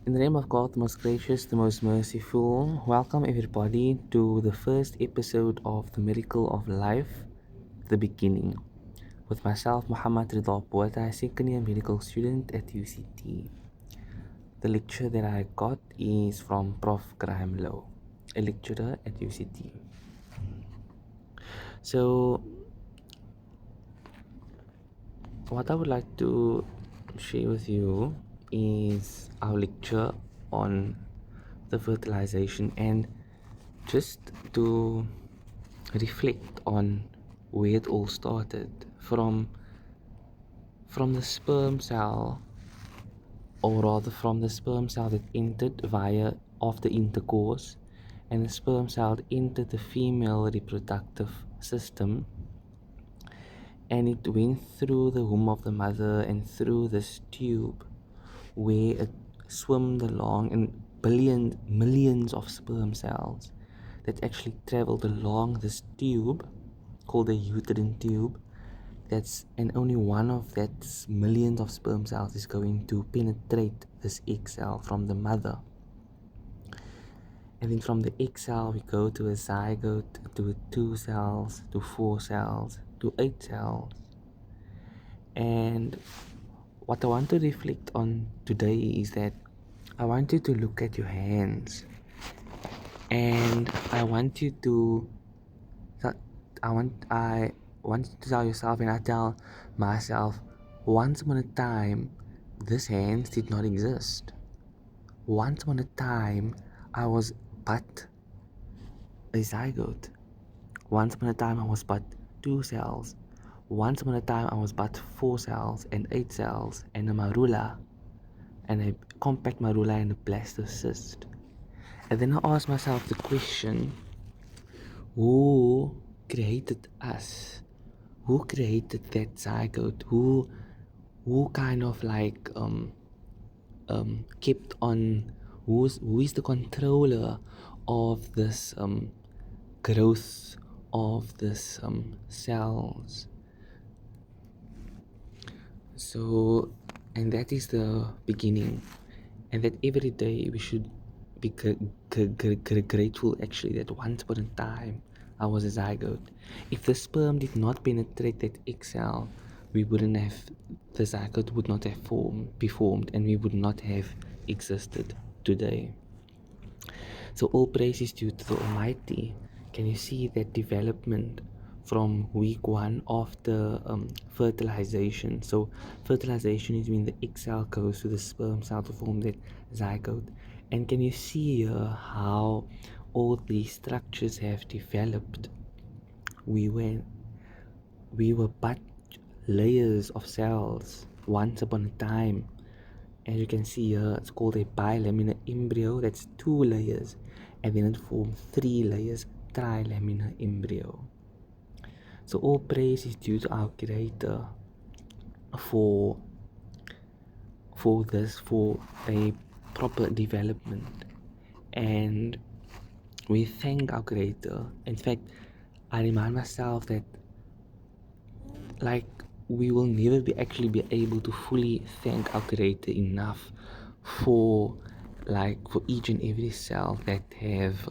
In the name of God, the most gracious, the most merciful, welcome everybody to the first episode of The Miracle of Life, The Beginning. With myself, Muhammad Ridha Poeta, a second year medical student at UCT. The lecture that I got is from Prof Graham Louw, a lecturer at UCT. So, what I would like to share with you is our lecture on the fertilization and just to reflect on where it all started from the sperm cell, or rather from the sperm cell that entered via after intercourse, and the sperm cell entered the female reproductive system, and it went through the womb of the mother and through this tube where it swam along, and millions of sperm cells that actually traveled along this tube called the uterine tube. And only one of that millions of sperm cells is going to penetrate this egg cell from the mother. And then from the egg cell we go to a zygote, to 2 cells, to 4 cells, to 8 cells. And what I want to reflect on today is that I want you to look at your hands, and I want you to tell yourself, and I tell myself, once upon a time this hands did not exist. Once upon a time I was but a zygote. Once upon a time I was but 2 cells. Once upon a time I was but 4 cells and 8 cells and a marula, and a compact marula and a blastocyst. And then I ask myself the question, who created us? Who created that zygote? Who kind of like kept on? Who is the controller of this growth of this cells? So, and that is the beginning, and that every day we should be grateful actually that once upon a time I was a zygote. If the sperm did not penetrate that egg cell, the zygote would not have be formed, and we would not have existed today. So all praise is due to the Almighty. Can you see that development from week 1 after fertilization? So fertilization is when the egg cell goes to the sperm cell to form that zygote. And can you see how all these structures have developed? We were but layers of cells once upon a time. As you can see here, it's called a bilaminar embryo. That's 2 layers, and then it forms 3 layers, trilaminar embryo. So all praise is due to our Creator for a proper development, and we thank our Creator. In fact, I remind myself that we will never be able to fully thank our Creator enough for each and every cell that have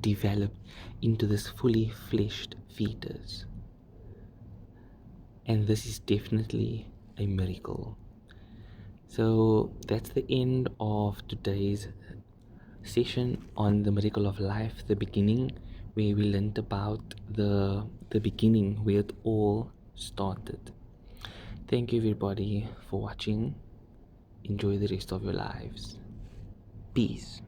developed into this fully fleshed fetus. And this is definitely a miracle. So that's the end of today's session on the miracle of life, the beginning, where we learned about the beginning, where it all started. Thank you everybody for watching. Enjoy the rest of your lives. Peace.